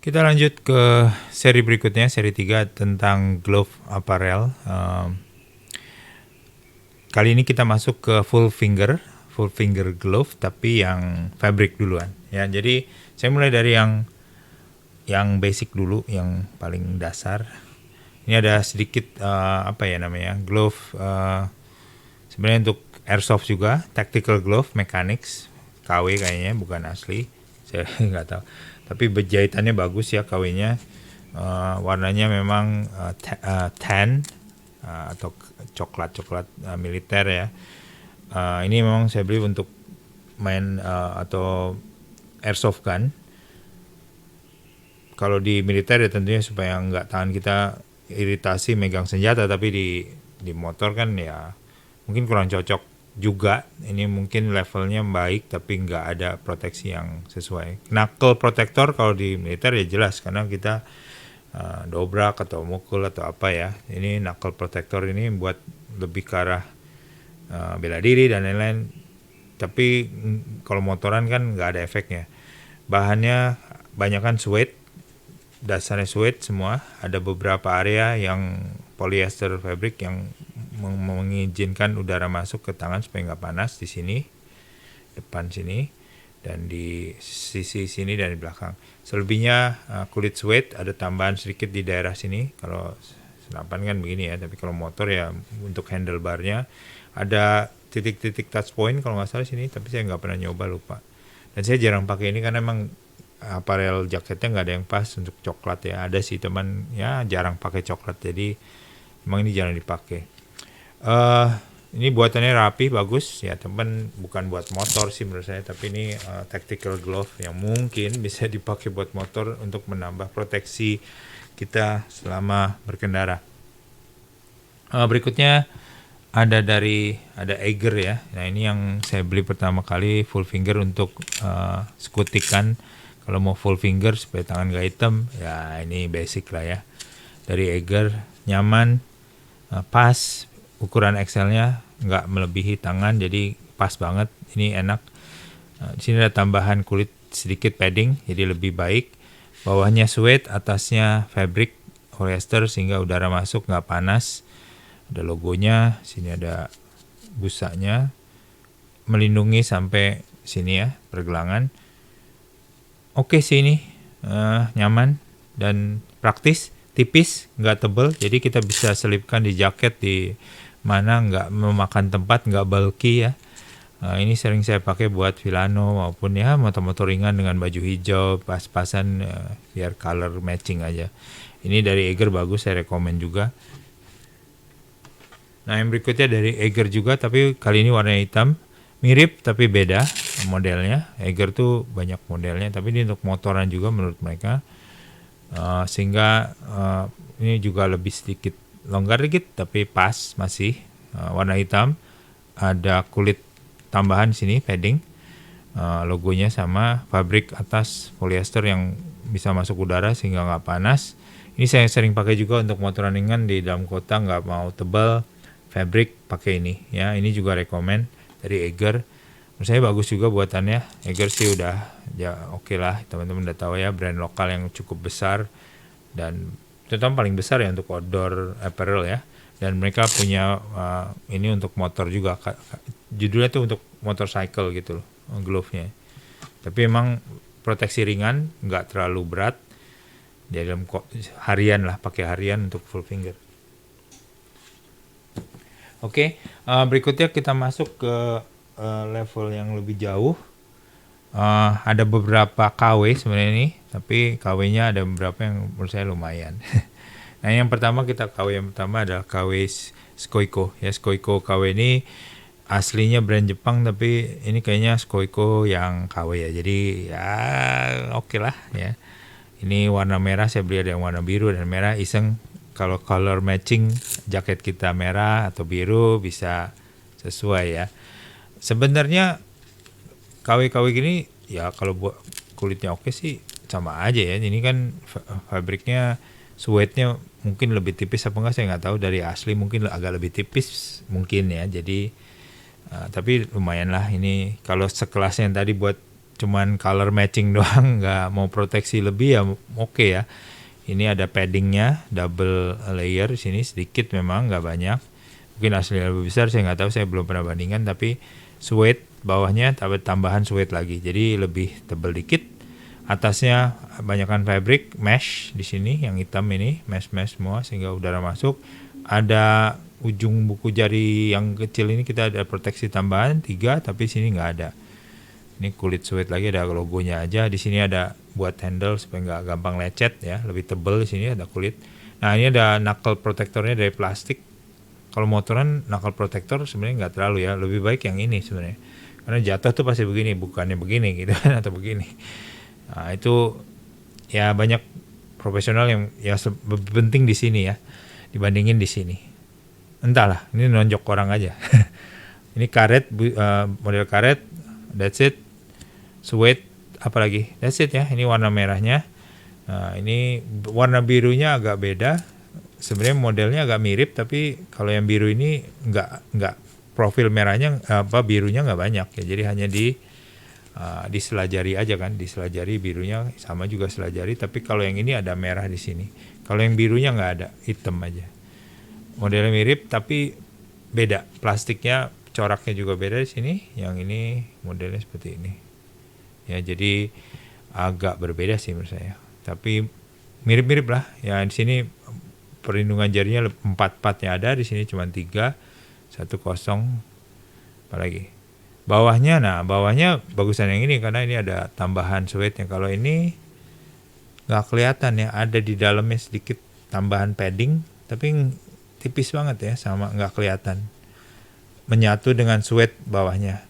Kita lanjut ke seri berikutnya, seri 3 tentang glove apparel. Kali ini kita masuk ke full finger glove, tapi yang fabric duluan. Ya, jadi saya mulai dari yang basic dulu, yang paling dasar. Ini ada sedikit glove. Sebenarnya untuk airsoft juga, tactical glove mechanics, KW kayaknya, bukan asli. Saya nggak tahu. Tapi jahitannya bagus ya KW-nya. Warnanya memang tan atau coklat militer ya. Ini memang saya beli untuk main atau airsoft gun. Kalau di militer ya tentunya supaya nggak tangan kita iritasi megang senjata, tapi di motor kan ya mungkin kurang cocok juga. Ini mungkin levelnya baik tapi nggak ada proteksi yang sesuai. Knuckle protector kalau di militer ya jelas, karena kita dobrak atau mukul atau apa ya. Ini knuckle protector ini buat lebih ke arah bela diri dan lain-lain. Tapi kalau motoran kan nggak ada efeknya. Bahannya banyakan suede, dasarnya suede semua. Ada beberapa area yang polyester fabric yang mengizinkan udara masuk ke tangan supaya nggak panas di sini, depan sini, dan di sisi sini dan di belakang. Selebihnya kulit suede, ada tambahan sedikit di daerah sini. Kalau senapan kan begini ya, tapi kalau motor ya untuk handlebarnya ada titik-titik touch point kalau nggak salah sini, tapi saya nggak pernah nyoba, lupa. Dan saya jarang pakai ini karena emang apparel jaketnya nggak ada yang pas untuk coklat ya. Ada sih teman ya jarang pakai coklat, jadi emang ini jarang dipakai. Ini buatannya rapi, bagus ya teman, bukan buat motor sih menurut saya, tapi ini tactical glove yang mungkin bisa dipakai buat motor untuk menambah proteksi kita selama berkendara. Berikutnya ada Eiger ya. Nah ini yang saya beli pertama kali, full finger untuk sekutikan. Kalau mau full finger supaya tangan gak hitam, ya ini basic lah ya. Dari Eiger, nyaman, pas. Ukuran XL-nya nggak melebihi tangan, jadi pas banget. Ini enak. Di sini ada tambahan kulit sedikit padding, jadi lebih baik. Bawahnya suede, atasnya fabric polyester sehingga udara masuk nggak panas. Ada logonya, sini ada busanya, melindungi sampai sini ya, pergelangan. Oke sih ini, nyaman dan praktis. Tipis, nggak tebel, jadi kita bisa selipkan di jaket di mana, nggak memakan tempat, nggak bulky ya. Ini sering saya pakai buat Villano maupun ya motor-motor ringan dengan baju hijau, pas-pasan biar color matching aja. Ini dari Eiger bagus, saya rekomen juga. Nah yang berikutnya dari Eiger juga, tapi kali ini warna hitam. Mirip tapi beda modelnya. Eiger tuh banyak modelnya, tapi ini untuk motoran juga menurut mereka. Sehingga ini juga lebih sedikit longgar dikit tapi pas, masih warna hitam, ada kulit tambahan sini padding, logonya sama, fabrik atas polyester yang bisa masuk udara sehingga nggak panas. Ini saya sering pakai juga untuk motoran ringan di dalam kota, nggak mau tebal, fabrik pakai ini ya. Ini juga rekomen dari Eiger. Menurut saya bagus juga buatannya. Eiger sih udah ya oke lah, teman-teman udah tahu ya, brand lokal yang cukup besar dan terutama paling besar ya untuk outdoor apparel ya. Dan mereka punya ini untuk motor juga, judulnya tuh untuk motorcycle gitu loh, glove-nya. Tapi emang proteksi ringan, nggak terlalu berat. Di dalam harian lah, pakai harian untuk full finger. Oke, berikutnya kita masuk ke level yang lebih jauh. Ada beberapa KW sebenarnya ini, tapi KW-nya ada beberapa yang menurut saya lumayan. Nah yang pertama KW yang pertama adalah KW Skoiko ya. Skoiko KW ini aslinya brand Jepang, tapi ini kayaknya Skoiko yang KW ya, jadi ya oke lah ya. Ini warna merah, saya beli ada yang warna biru dan merah, iseng kalau color matching jaket kita merah atau biru bisa sesuai ya. Sebenarnya KW-KW gini ya kalau buat kulitnya oke sih sama aja ya. Ini kan fabriknya suede-nya mungkin lebih tipis apa enggak saya nggak tahu, dari asli mungkin agak lebih tipis mungkin ya. Jadi tapi lumayan lah ini, kalau sekelasnya yang tadi buat cuman color matching doang, nggak mau proteksi lebih ya oke ya. Ini ada paddingnya, double layer di sini sedikit memang, nggak banyak. Mungkin aslinya lebih besar, saya nggak tahu, saya belum pernah bandingkan. Tapi suede bawahnya tambahan suede lagi, jadi lebih tebal dikit. Atasnya banyakkan fabric mesh di sini, yang hitam ini mesh semua sehingga udara masuk. Ada ujung buku jari yang kecil ini kita ada proteksi tambahan 3, tapi sini nggak ada. Ini kulit suede lagi, ada logonya aja. Di sini ada buat handle supaya nggak gampang lecet ya, lebih tebal. Di sini ada kulit. Nah ini ada knuckle protectornya dari plastik. Kalau motoran knuckle protector sebenarnya nggak terlalu ya, lebih baik yang ini sebenarnya. Karena jatuh tuh pasti begini, bukannya begini gitu kan, atau begini. Nah itu ya banyak profesional yang ya lebih penting di sini ya dibandingin di sini. Entahlah, ini nonjok orang aja. Ini karet, model karet, that's it. Suede, apalagi, that's it ya. Ini warna merahnya. Nah, ini warna birunya agak beda. Sebenarnya modelnya agak mirip, tapi kalau yang biru ini nggak profil merahnya birunya nggak banyak ya. Jadi hanya di selah jari aja kan, di selah jari birunya sama juga selah jari. Tapi kalau yang ini ada merah di sini. Kalau yang birunya nggak ada, hitam aja. Modelnya mirip tapi beda, plastiknya coraknya juga beda di sini. Yang ini modelnya seperti ini ya, jadi agak berbeda sih menurut saya, tapi mirip-mirip lah ya. Di sini perlindungan jarinya 4-4-nya ada, di sini cuma 3, 1 kosong. Apalagi bawahnya, nah bawahnya bagusan yang ini karena ini ada tambahan suede-nya. Kalau ini nggak kelihatan ya, ada di dalamnya sedikit tambahan padding tapi tipis banget ya, sama nggak kelihatan, menyatu dengan suede bawahnya.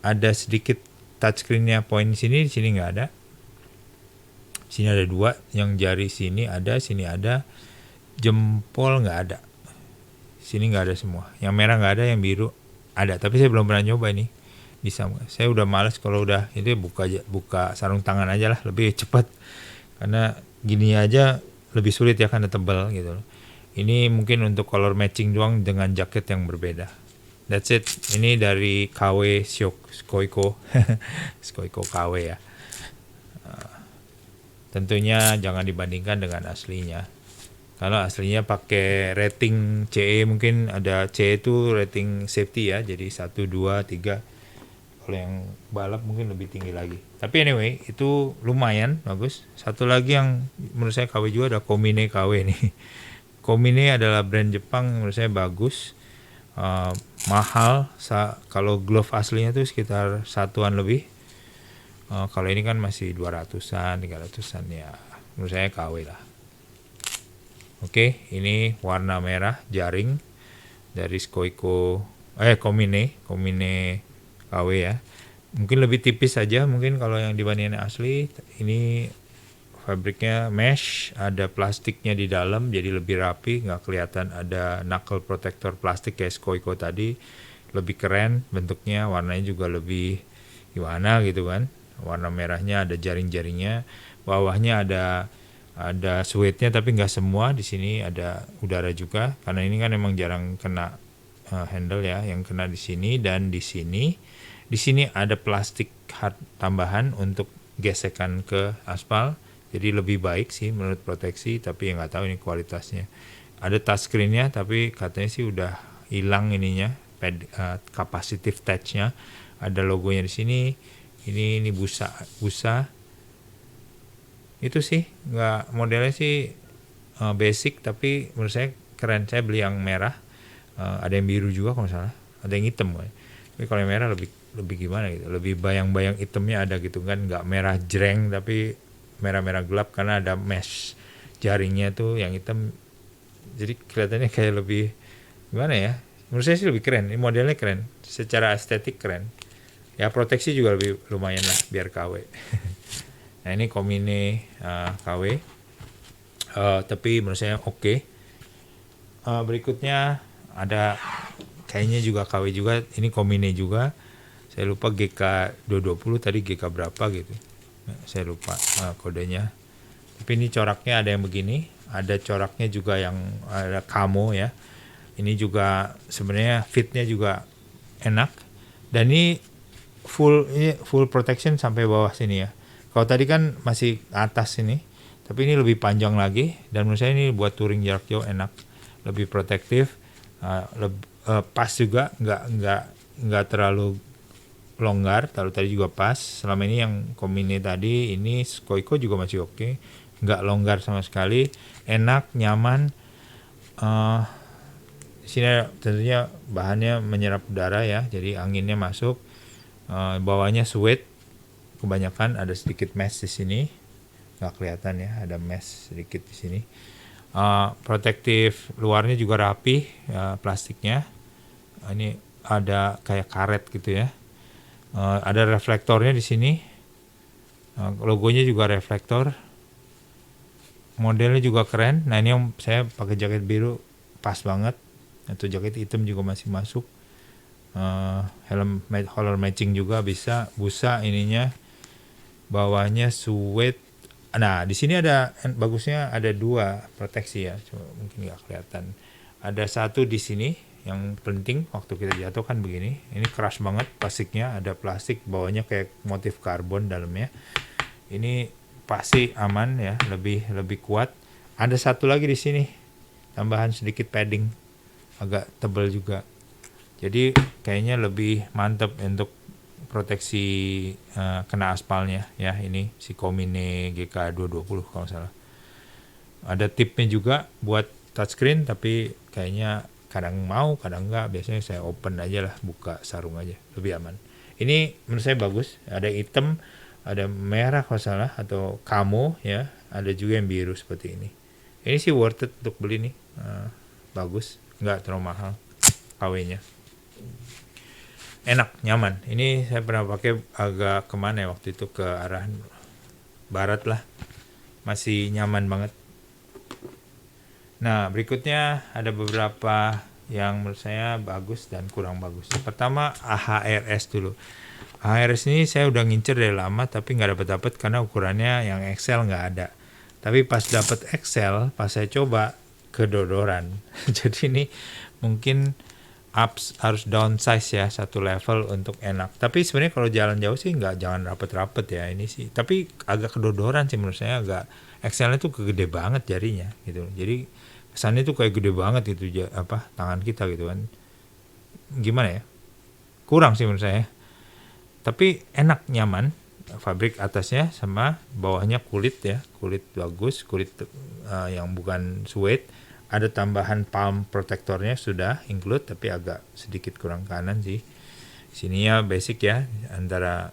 Ada sedikit touchscreen-nya poin di sini nggak ada. Sini ada 2, yang jari sini ada, jempol nggak ada. Sini nggak ada semua. Yang merah nggak ada, yang biru ada. Tapi saya belum pernah nyoba ini. Bisa nggak? Saya udah males kalau udah itu buka sarung tangan aja lah, lebih cepat. Karena gini aja lebih sulit ya karena tebal gitu loh. Ini mungkin untuk color matching doang dengan jaket yang berbeda. That's it. Ini dari KW Skoiko. Skoiko KW ya. Tentunya jangan dibandingkan dengan aslinya. Kalau aslinya pakai rating CE, mungkin ada CE itu rating safety ya. Jadi 1, 2, 3. Kalau yang balap mungkin lebih tinggi lagi. Tapi anyway, itu lumayan bagus. Satu lagi yang menurut saya KW juga ada Komine KW nih. Komine adalah brand Jepang, menurut saya bagus, mahal. Kalau glove aslinya tuh sekitar 1-an lebih. Kalau ini kan masih 200-an, 300-an ya. Menurut saya KW lah. Oke, ini warna merah jaring dari Komine KW ya. Mungkin lebih tipis saja mungkin kalau yang dibandingin asli. Ini fabriknya mesh, ada plastiknya di dalam jadi lebih rapi, nggak kelihatan ada knuckle protector plastik kayak Skoiko tadi. Lebih keren bentuknya, warnanya juga lebih gimana gitu kan. Warna merahnya ada jaring-jaringnya, bawahnya ada suede-nya tapi nggak semua. Di sini ada udara juga karena ini kan emang jarang kena handle ya, yang kena di sini dan di sini. Di sini ada plastik hard tambahan untuk gesekan ke aspal. Jadi lebih baik sih menurut proteksi, tapi ya nggak tahu ini kualitasnya. Ada touchscreen-nya, tapi katanya sih udah hilang ininya, capacitive touch-nya. Ada logonya di sini. Ini busa. Itu sih, nggak, modelnya sih basic, tapi menurut saya keren. Saya beli yang merah, ada yang biru juga kalau salah, ada yang hitam. Tapi kalau yang merah lebih gimana gitu, lebih bayang-bayang hitamnya ada gitu kan, nggak merah jreng tapi merah-merah gelap karena ada mesh jaringnya tuh yang hitam, jadi kelihatannya kayak lebih gimana ya, menurut saya sih lebih keren. Ini modelnya keren, secara estetik keren ya, proteksi juga lebih lumayan lah biar KW. Nah ini Komine KW, tapi menurut saya oke. Berikutnya ada kayaknya juga KW juga, ini Komine juga, saya lupa GK220 tadi GK berapa gitu. Saya lupa kodenya. Tapi ini coraknya ada yang begini, ada coraknya juga yang ada camo ya. Ini juga sebenarnya fitnya juga enak. Dan ini full protection sampai bawah sini ya. Kalau tadi kan masih atas sini, tapi ini lebih panjang lagi dan menurut saya ini buat touring jarak jauh enak, lebih protektif, pas juga, nggak terlalu longgar. Kalau tadi juga pas. Selama ini yang Komine tadi, ini Skoiko juga masih oke, nggak longgar sama sekali, enak, nyaman. Di sini tentunya bahannya menyerap udara ya, jadi anginnya masuk. Bawahnya suede, kebanyakan ada sedikit mesh di sini, nggak kelihatan ya, ada mesh sedikit di sini. Protektif luarnya juga rapi, plastiknya. Ini ada kayak karet gitu ya. Ada reflektornya di sini. Logonya juga reflektor. Modelnya juga keren. Nah ini yang saya pakai jaket biru pas banget. Atau jaket hitam juga masih masuk. Helm color matching juga bisa. Busa ininya. Bawahnya suede. Nah di sini ada bagusnya, ada 2 proteksi ya. Cuma mungkin nggak kelihatan. Ada satu di sini yang penting waktu kita jatuh kan begini. Ini keras banget plastiknya. Ada plastik bawahnya kayak motif karbon dalamnya. Ini pasti aman ya, lebih kuat. Ada satu lagi di sini, tambahan sedikit padding, agak tebal juga. Jadi kayaknya lebih mantap untuk proteksi kena aspalnya ya. Ini si Komine GK220 kalau salah. Ada tipnya juga buat touchscreen, tapi kayaknya kadang mau, kadang enggak. Biasanya saya open aja lah, buka sarung aja, lebih aman. Ini menurut saya bagus. Ada hitam, ada merah kalau salah, atau camo ya. Ada juga yang biru seperti ini. Ini sih worth it untuk beli nih. Bagus, nggak terlalu mahal KW-nya. Enak, nyaman. Ini saya pernah pakai agak kemana ya waktu itu, ke arah barat lah. Masih nyaman banget. Nah berikutnya ada beberapa yang menurut saya bagus dan kurang bagus. Pertama AHRS dulu. AHRS ini saya udah ngincer dari lama tapi nggak dapat karena ukurannya yang XL nggak ada. Tapi pas dapat XL, pas saya coba kedodoran. Jadi ini mungkin harus downsize ya, satu level untuk enak. Tapi sebenarnya kalau jalan jauh sih jangan rapet-rapet ya ini sih. Tapi agak kedodoran sih menurut saya, agak XL itu gede banget jarinya gitu. Jadi kesannya tuh kayak gede banget itu tangan kita gitu kan. Gimana ya? Kurang sih menurut saya. Tapi enak, nyaman. Fabrik atasnya sama bawahnya kulit ya, kulit bagus, kulit yang bukan suede. Ada tambahan palm protectornya sudah include, tapi agak sedikit kurang kanan sih. Sininya basic ya, antara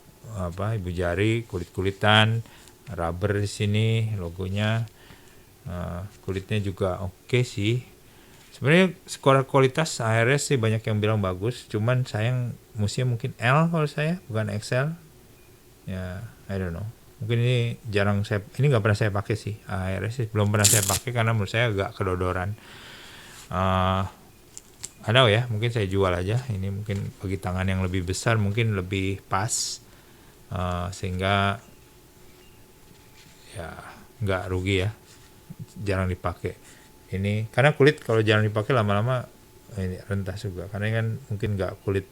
ibu jari, kulit-kulitan, rubber di sini logonya. Kulitnya juga oke sih. Sebenarnya skor kualitas AHRS sih banyak yang bilang bagus, cuman sayang musiknya mungkin L kalau saya, bukan XL. Ya, I don't know. Mungkin ini ini nggak pernah saya pakai sih, AHRS sih belum pernah saya pakai karena menurut saya agak kedodoran. Ada ya, mungkin saya jual aja. Ini mungkin bagi tangan yang lebih besar mungkin lebih pas, sehingga ya nggak rugi ya, jarang dipakai. Ini karena kulit kalau jarang dipakai lama-lama ini rentas juga, karena kan mungkin nggak kulit,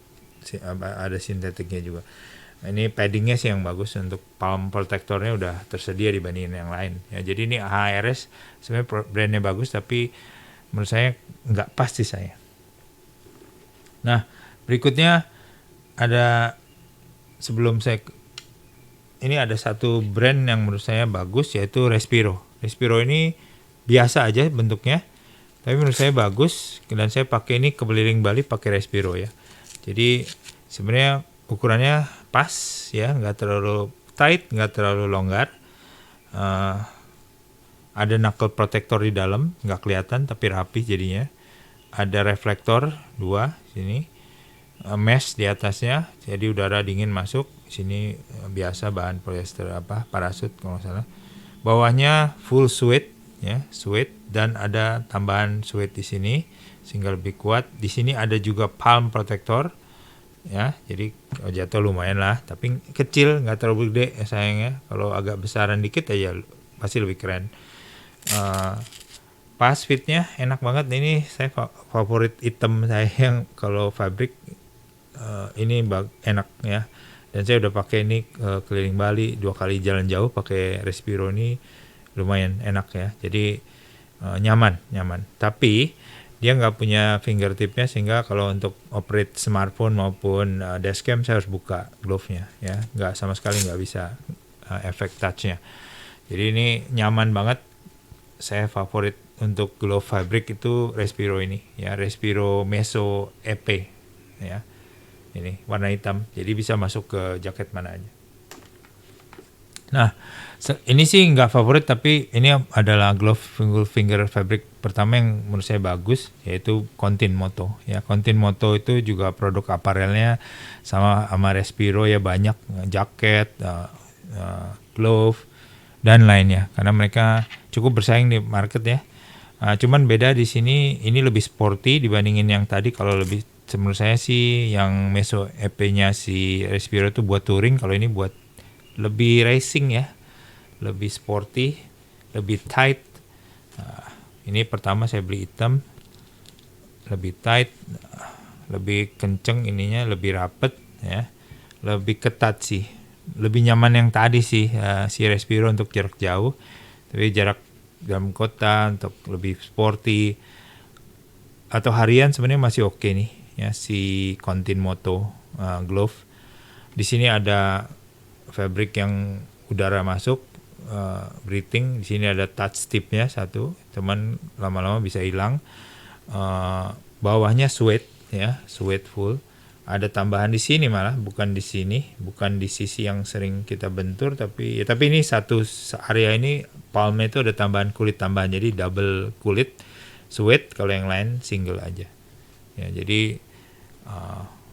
ada sintetiknya juga. Ini paddingnya sih yang bagus, untuk palm protectornya udah tersedia dibandingin yang lain ya. Jadi ini AHRS sebenarnya brandnya bagus, tapi menurut saya nggak pas di saya. Nah berikutnya ada, sebelum saya ini ada satu brand yang menurut saya bagus, yaitu Respiro. Respiro ini biasa aja bentuknya, tapi menurut saya bagus, dan saya pakai ini ke Beliling Bali pakai Respiro ya. Jadi sebenarnya ukurannya pas ya, nggak terlalu tight, nggak terlalu longgar. Ada knuckle protector di dalam, nggak kelihatan tapi rapi jadinya. Ada reflektor 2 sini, mesh di atasnya, jadi udara dingin masuk sini. Biasa bahan polyester parasut kalau nggak salah. Bawahnya full suede ya, suede, dan ada tambahan suede di sini sehingga lebih kuat. Di sini ada juga palm protector ya, jadi kalau jatuh lumayan lah, tapi kecil, nggak terlalu gede ya sayangnya. Kalau agak besaran dikit aja pasti lebih keren. Pas fitnya enak banget. Ini saya favorit item saya yang kalau fabrik ini enak ya. Dan saya udah pakai ini keliling Bali 2 kali jalan jauh pakai Respiro ini, lumayan enak ya. Jadi nyaman. Tapi dia nggak punya fingertipnya, sehingga kalau untuk operate smartphone maupun dashcam saya harus buka glove-nya ya. Sama sekali nggak bisa efek touch-nya. Jadi ini nyaman banget. Saya favorit untuk glove fabric itu Respiro ini ya, Respiro Meso EP ya. Ini warna hitam, jadi bisa masuk ke jaket mana aja. Nah, ini sih nggak favorit, tapi ini adalah glove single finger fabric pertama yang menurut saya bagus, yaitu Contin Moto. Ya, Contin Moto itu juga produk aparelnya sama Respiro ya, banyak jaket, glove dan lainnya. Karena mereka cukup bersaing di market ya. Cuman beda di sini, ini lebih sporty dibandingin yang tadi. Kalau lebih, menurut saya sih yang Meso EP-nya si Respiro itu buat touring, kalau ini buat lebih racing ya, lebih sporty, lebih tight. Ini pertama saya beli hitam, lebih tight, lebih kenceng ininya, lebih rapet ya, lebih ketat sih, lebih nyaman yang tadi sih si Respiro untuk jarak jauh, tapi jarak dalam kota untuk lebih sporty atau harian sebenarnya masih oke nih ya si Contin Moto glove. Di sini ada fabric yang udara masuk, breathing. Di sini ada touch tipnya satu, teman lama-lama bisa hilang. Bawahnya suede ya, suede full. Ada tambahan di sini malah, bukan di sini, bukan di sisi yang sering kita bentur, tapi ini satu area ini palmnya itu ada tambahan kulit tambahan, jadi double kulit suede. Kalau yang lain single aja. Ya, jadi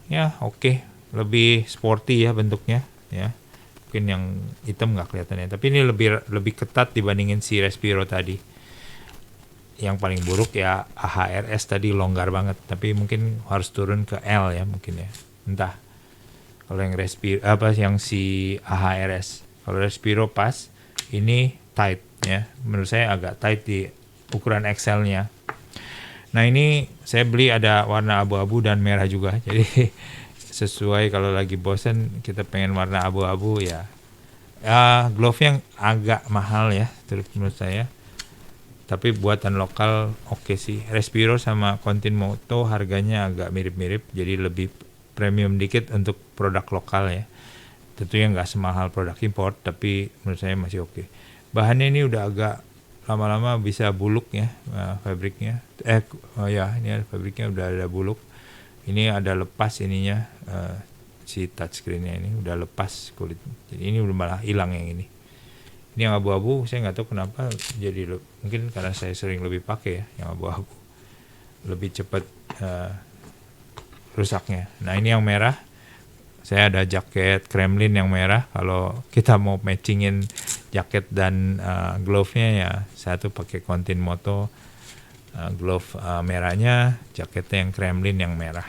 ya oke. Lebih sporty ya bentuknya ya. Mungkin yang hitam nggak kelihatan ya, tapi ini lebih ketat dibandingin si Respiro tadi. Yang paling buruk ya AHRS tadi, longgar banget, tapi mungkin harus turun ke L ya mungkin ya. Entah. Kalau yang Respiro yang si AHRS. Kalau Respiro pas, ini tight ya. Menurut saya agak tight di ukuran XL-nya. Nah, ini saya beli ada warna abu-abu dan merah juga. Jadi sesuai kalau lagi bosen kita pengen warna abu-abu ya. Glove yang agak mahal ya menurut saya. Tapi buatan lokal oke sih. Respiro sama Contin Moto harganya agak mirip-mirip, jadi lebih premium dikit untuk produk lokal ya. Tentunya nggak semahal produk import, tapi menurut saya masih oke. Bahannya ini udah agak lama-lama bisa buluk ya fabriknya. Ini fabriknya udah ada buluk. Ini ada lepas ininya, si touchscreen-nya ini udah lepas kulit. Jadi ini udah malah hilang yang ini. Ini yang abu-abu saya nggak tahu kenapa jadi, mungkin karena saya sering lebih pakai ya yang abu-abu, lebih cepat rusaknya. Nah, ini yang merah, saya ada jaket Kremlin yang merah. Kalau kita mau matchingin jaket dan glove-nya ya satu pakai Contin Moto glove merahnya, jaketnya yang Kremlin yang merah,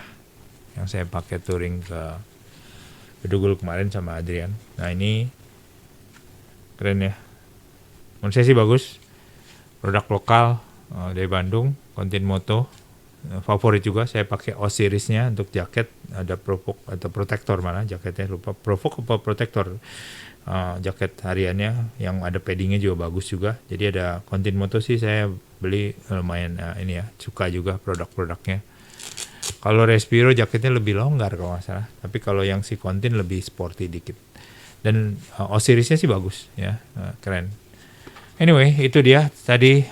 yang saya pakai touring ke Bedugul kemarin sama Adrian. Nah, ini keren ya, menurut saya sih bagus, produk lokal dari Bandung, Contin Moto. Favorit juga saya pakai O series-nya untuk jaket, ada Provok atau protektor mana jaketnya, lupa Provok apa protektor. Jaket hariannya yang ada paddingnya juga bagus juga. Jadi ada Contin Moto sih saya beli lumayan ini ya, suka juga produk-produknya. Kalau Respiro jaketnya lebih longgar kalau nggak salah, tapi kalau yang si Contin lebih sporty dikit. Dan O series-nya sih bagus ya, keren. Anyway, itu dia tadi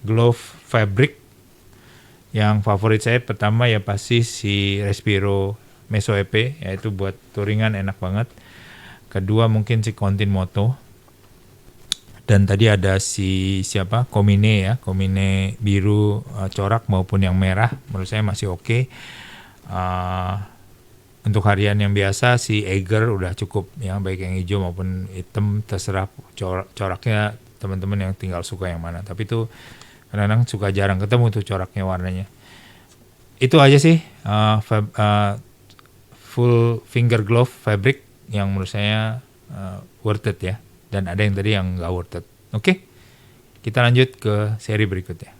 glove fabric. Yang favorit saya pertama ya pasti si Respiro Meso EP, yaitu buat touringan enak banget. Kedua mungkin si Contin Moto. Dan tadi ada Komine ya, Komine biru corak maupun yang merah, menurut saya masih oke. Untuk harian yang biasa si Eiger udah cukup ya, baik yang hijau maupun hitam, terserah coraknya teman-teman yang tinggal suka yang mana. Tapi itu kadang-kadang suka jarang ketemu tuh coraknya warnanya. Itu aja sih full finger glove fabric yang menurut saya worth it ya. Dan ada yang tadi yang nggak worth it. Oke, kita lanjut ke seri berikutnya.